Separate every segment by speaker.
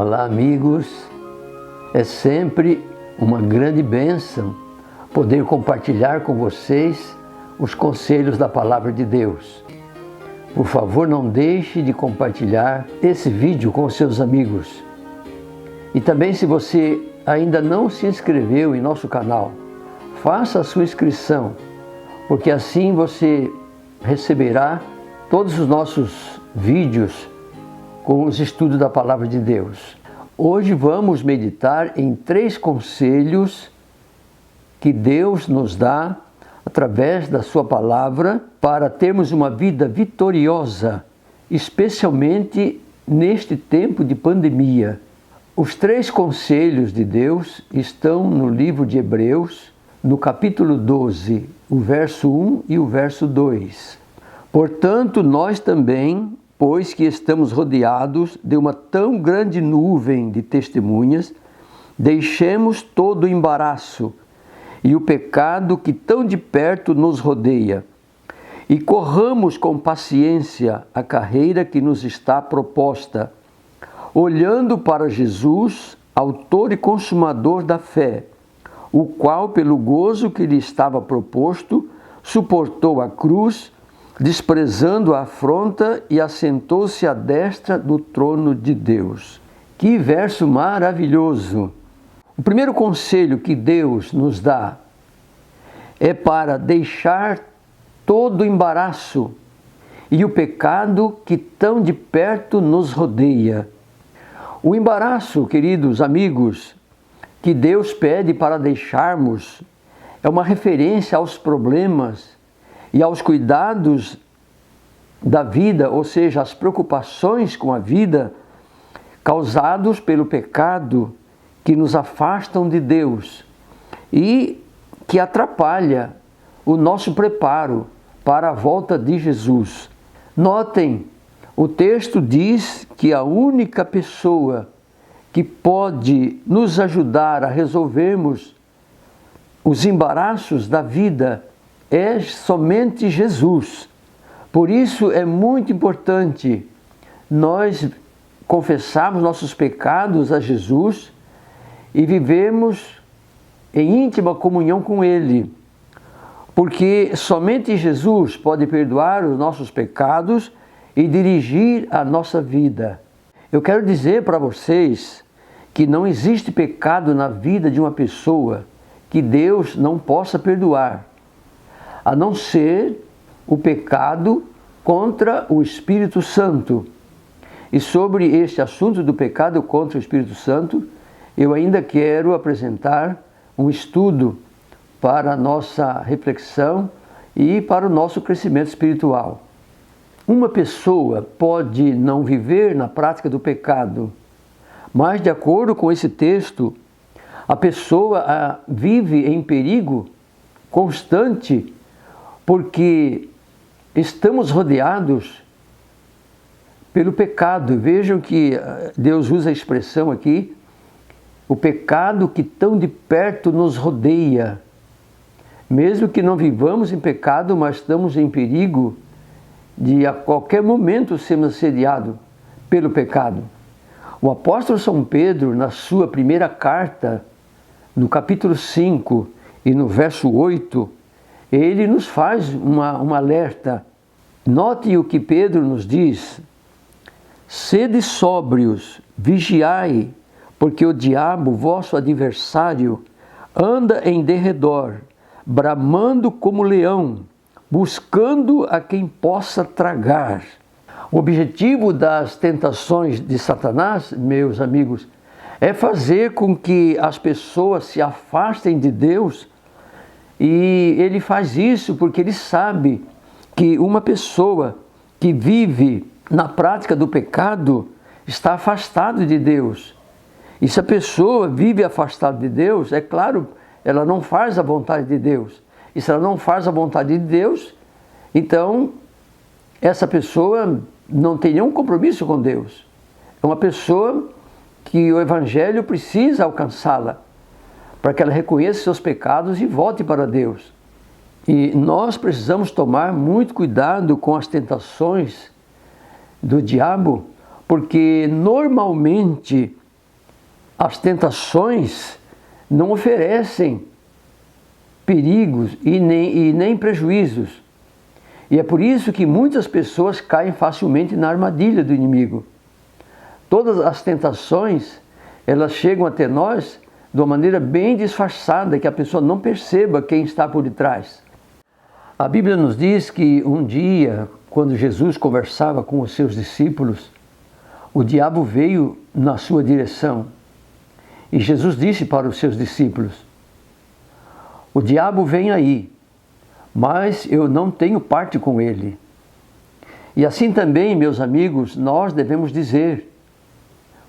Speaker 1: Olá, amigos. É sempre uma grande bênção poder compartilhar com vocês os conselhos da Palavra de Deus. Por favor, não deixe de compartilhar esse vídeo com seus amigos. E também, se você ainda não se inscreveu em nosso canal, faça a sua inscrição, porque assim você receberá todos os nossos vídeos com os estudos da Palavra de Deus. Hoje vamos meditar em 3 conselhos que Deus nos dá através da sua palavra para termos uma vida vitoriosa, especialmente neste tempo de pandemia. Os 3 conselhos de Deus estão no livro de Hebreus, no capítulo 12, o verso 1 e o verso 2. Portanto, nós também, pois que estamos rodeados de uma tão grande nuvem de testemunhas, deixemos todo o embaraço e o pecado que tão de perto nos rodeia, e corramos com paciência a carreira que nos está proposta, olhando para Jesus, autor e consumador da fé, o qual, pelo gozo que lhe estava proposto, suportou a cruz, desprezando a afronta, e assentou-se à destra do trono de Deus. Que verso maravilhoso! O primeiro conselho que Deus nos dá é para deixar todo o embaraço e o pecado que tão de perto nos rodeia. O embaraço, queridos amigos, que Deus pede para deixarmos é uma referência aos problemas e aos cuidados da vida, ou seja, as preocupações com a vida causados pelo pecado que nos afastam de Deus e que atrapalha o nosso preparo para a volta de Jesus. Notem, o texto diz que a única pessoa que pode nos ajudar a resolvermos os embaraços da vida é somente Jesus. Por isso é muito importante nós confessarmos nossos pecados a Jesus e vivemos em íntima comunhão com Ele, porque somente Jesus pode perdoar os nossos pecados e dirigir a nossa vida. Eu quero dizer para vocês que não existe pecado na vida de uma pessoa que Deus não possa perdoar, a não ser o pecado contra o Espírito Santo. E sobre este assunto do pecado contra o Espírito Santo, eu ainda quero apresentar um estudo para a nossa reflexão e para o nosso crescimento espiritual. Uma pessoa pode não viver na prática do pecado, mas, de acordo com esse texto, a pessoa vive em perigo constante, porque estamos rodeados pelo pecado. Vejam que Deus usa a expressão aqui, o pecado que tão de perto nos rodeia. Mesmo que não vivamos em pecado, mas estamos em perigo de a qualquer momento sermos assediados pelo pecado. O apóstolo São Pedro, na sua primeira carta, no capítulo 5 e no verso 8, ele nos faz um alerta. Note o que Pedro nos diz: sede sóbrios, vigiai, porque o diabo, vosso adversário, anda em derredor, bramando como leão, buscando a quem possa tragar. O objetivo das tentações de Satanás, meus amigos, é fazer com que as pessoas se afastem de Deus, e ele faz isso porque ele sabe que uma pessoa que vive na prática do pecado está afastada de Deus. E se a pessoa vive afastada de Deus, é claro, ela não faz a vontade de Deus. E se ela não faz a vontade de Deus, então essa pessoa não tem nenhum compromisso com Deus. É uma pessoa que o Evangelho precisa alcançá-la, para que ela reconheça seus pecados e volte para Deus. E nós precisamos tomar muito cuidado com as tentações do diabo, porque normalmente as tentações não oferecem perigos e nem prejuízos. E é por isso que muitas pessoas caem facilmente na armadilha do inimigo. Todas as tentações, elas chegam até nós de uma maneira bem disfarçada, que a pessoa não perceba quem está por detrás. A Bíblia nos diz que um dia, quando Jesus conversava com os seus discípulos, o diabo veio na sua direção. E Jesus disse para os seus discípulos: o diabo vem aí, mas eu não tenho parte com ele. E assim também, meus amigos, nós devemos dizer,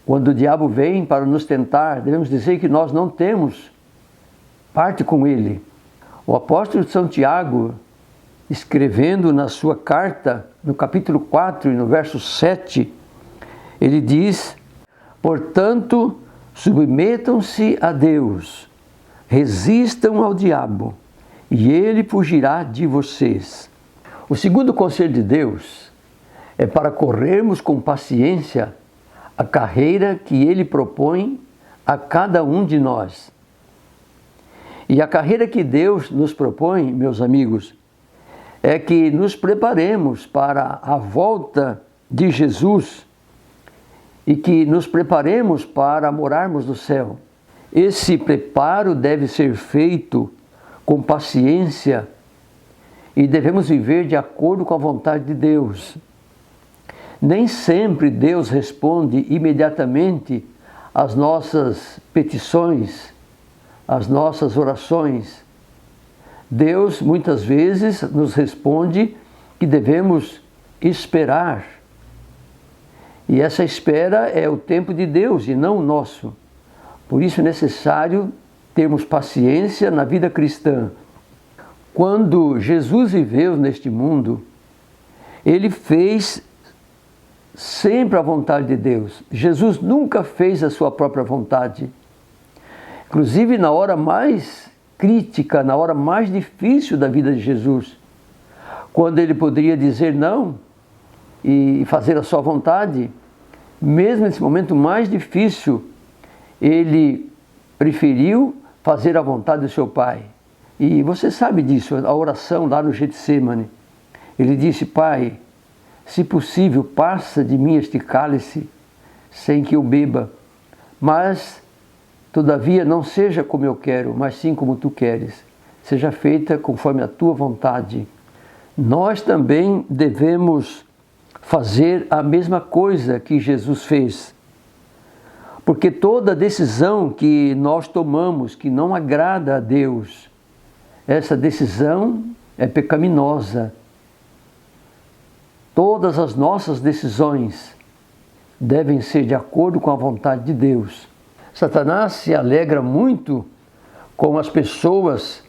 Speaker 1: quando o diabo vem para nos tentar, devemos dizer que nós não temos parte com ele. O apóstolo São Tiago, escrevendo na sua carta, no capítulo 4 e no verso 7, ele diz: portanto, submetam-se a Deus, resistam ao diabo, e ele fugirá de vocês. O segundo conselho de Deus é para corrermos com paciência a carreira que ele propõe a cada um de nós. E a carreira que Deus nos propõe, meus amigos, é que nos preparemos para a volta de Jesus e que nos preparemos para morarmos no céu. Esse preparo deve ser feito com paciência e devemos viver de acordo com a vontade de Deus. Nem sempre Deus responde imediatamente às nossas petições, às nossas orações. Deus muitas vezes nos responde que devemos esperar. E essa espera é o tempo de Deus e não o nosso. Por isso é necessário termos paciência na vida cristã. Quando Jesus viveu neste mundo, ele fez sempre a vontade de Deus. Jesus nunca fez a sua própria vontade. Inclusive na hora mais crítica, na hora mais difícil da vida de Jesus, quando ele poderia dizer não e fazer a sua vontade, mesmo nesse momento mais difícil, ele preferiu fazer a vontade do seu Pai. E você sabe disso, a oração lá no Getsemane. Ele disse: Pai, se possível, passa de mim este cálice sem que eu beba, mas todavia não seja como eu quero, mas sim como tu queres. Seja feita conforme a tua vontade. Nós também devemos fazer a mesma coisa que Jesus fez. Porque toda decisão que nós tomamos que não agrada a Deus, essa decisão é pecaminosa. Todas as nossas decisões devem ser de acordo com a vontade de Deus. Satanás se alegra muito com as pessoas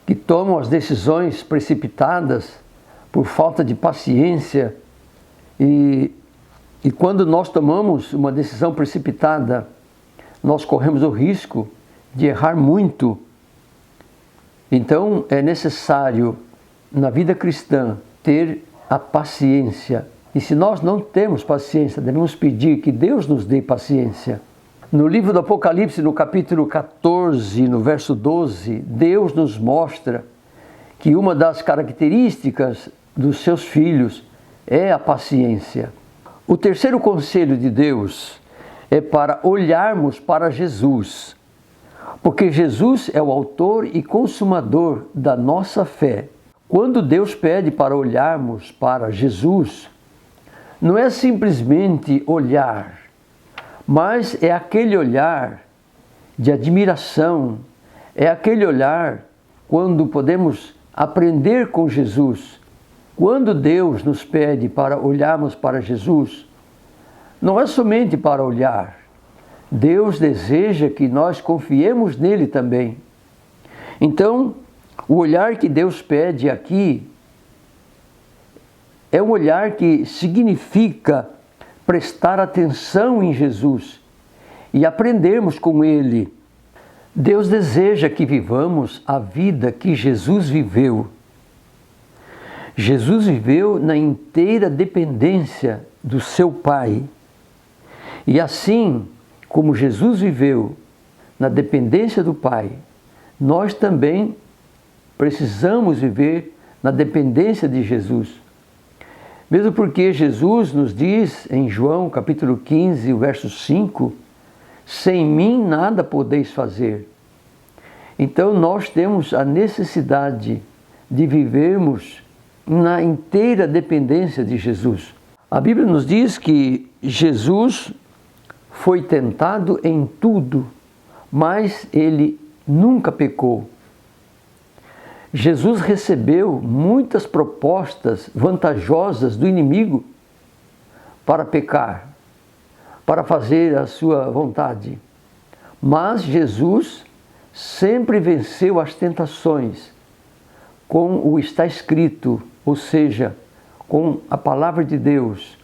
Speaker 1: que tomam as decisões precipitadas por falta de paciência. E quando nós tomamos uma decisão precipitada, nós corremos o risco de errar muito. Então é necessário, na vida cristã, ter a paciência. E se nós não temos paciência, devemos pedir que Deus nos dê paciência. No livro do Apocalipse, no capítulo 14, no verso 12, Deus nos mostra que uma das características dos seus filhos é a paciência. O terceiro conselho de Deus é para olharmos para Jesus, porque Jesus é o autor e consumador da nossa fé. Quando Deus pede para olharmos para Jesus, não é simplesmente olhar, mas é aquele olhar de admiração, é aquele olhar quando podemos aprender com Jesus. Quando Deus nos pede para olharmos para Jesus, não é somente para olhar. Deus deseja que nós confiemos nele também. Então, o olhar que Deus pede aqui é um olhar que significa prestar atenção em Jesus e aprendermos com ele. Deus deseja que vivamos a vida que Jesus viveu. Jesus viveu na inteira dependência do seu Pai. E assim, como Jesus viveu na dependência do Pai, nós também precisamos viver na dependência de Jesus. Mesmo porque Jesus nos diz em João capítulo 15, verso 5, sem mim nada podeis fazer. Então nós temos a necessidade de vivermos na inteira dependência de Jesus. A Bíblia nos diz que Jesus foi tentado em tudo, mas ele nunca pecou. Jesus recebeu muitas propostas vantajosas do inimigo para pecar, para fazer a sua vontade. Mas Jesus sempre venceu as tentações com o está escrito, ou seja, com a palavra de Deus.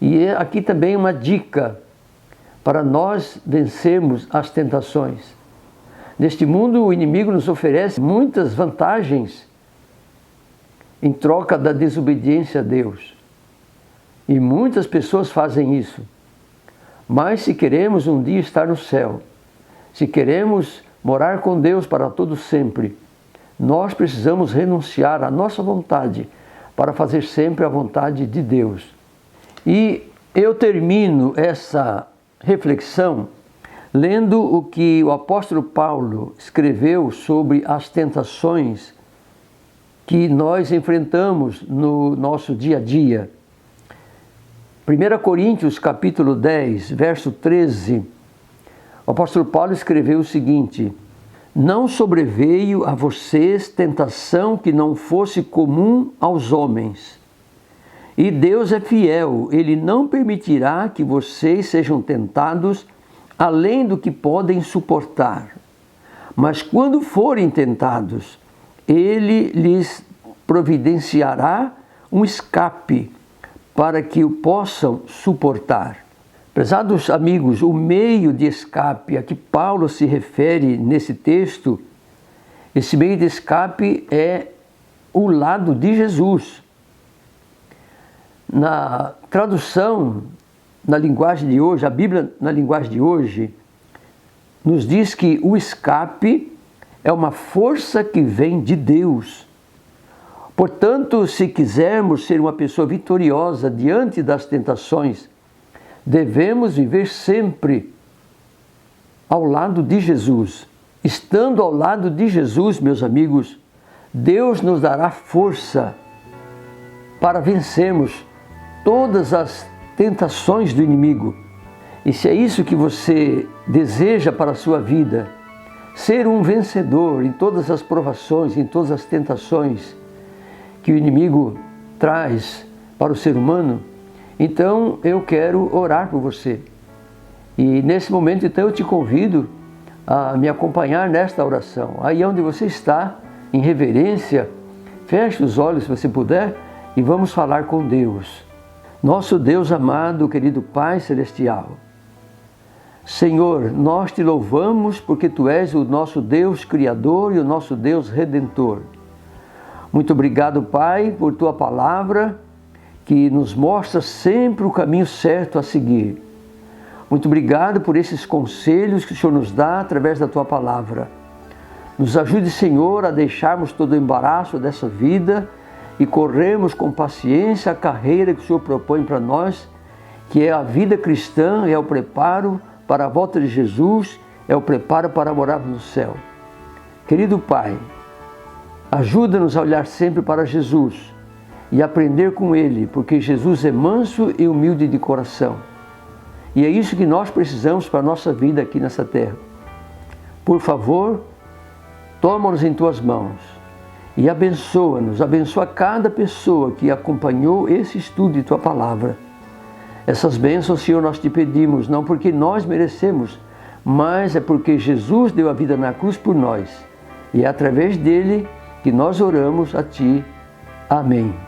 Speaker 1: E aqui também uma dica para nós vencermos as tentações. Neste mundo, o inimigo nos oferece muitas vantagens em troca da desobediência a Deus. E muitas pessoas fazem isso. Mas se queremos um dia estar no céu, se queremos morar com Deus para todo sempre, nós precisamos renunciar à nossa vontade para fazer sempre a vontade de Deus. E eu termino essa reflexão lendo o que o apóstolo Paulo escreveu sobre as tentações que nós enfrentamos no nosso dia a dia. 1 Coríntios capítulo 10, verso 13, o apóstolo Paulo escreveu o seguinte: não sobreveio a vocês tentação que não fosse comum aos homens. E Deus é fiel, Ele não permitirá que vocês sejam tentados além do que podem suportar. Mas quando forem tentados, Ele lhes providenciará um escape para que o possam suportar. Prezados amigos, o meio de escape a que Paulo se refere nesse texto, esse meio de escape é o lado de Jesus. Na tradução, na linguagem de hoje, a Bíblia na linguagem de hoje, nos diz que o escape é uma força que vem de Deus. Portanto, se quisermos ser uma pessoa vitoriosa diante das tentações, devemos viver sempre ao lado de Jesus. Estando ao lado de Jesus, meus amigos, Deus nos dará força para vencermos todas as tentações do inimigo. E se é isso que você deseja para a sua vida, ser um vencedor em todas as provações, em todas as tentações que o inimigo traz para o ser humano, então eu quero orar por você. E nesse momento, então, eu te convido a me acompanhar nesta oração. Aí onde você está, em reverência, feche os olhos se você puder e vamos falar com Deus. Nosso Deus amado, querido Pai Celestial, Senhor, nós te louvamos porque Tu és o nosso Deus Criador e o nosso Deus Redentor. Muito obrigado, Pai, por Tua palavra, que nos mostra sempre o caminho certo a seguir. Muito obrigado por esses conselhos que o Senhor nos dá através da Tua palavra. Nos ajude, Senhor, a deixarmos todo o embaraço dessa vida e corrermos com paciência a carreira que o Senhor propõe para nós, que é a vida cristã, é o preparo para a volta de Jesus, é o preparo para morar no céu. Querido Pai, ajuda-nos a olhar sempre para Jesus e aprender com Ele, porque Jesus é manso e humilde de coração. E é isso que nós precisamos para a nossa vida aqui nessa terra. Por favor, toma-nos em Tuas mãos e abençoa-nos, abençoa cada pessoa que acompanhou esse estudo de Tua palavra. Essas bênçãos, Senhor, nós te pedimos, não porque nós merecemos, mas é porque Jesus deu a vida na cruz por nós. E é através dele que nós oramos a Ti. Amém.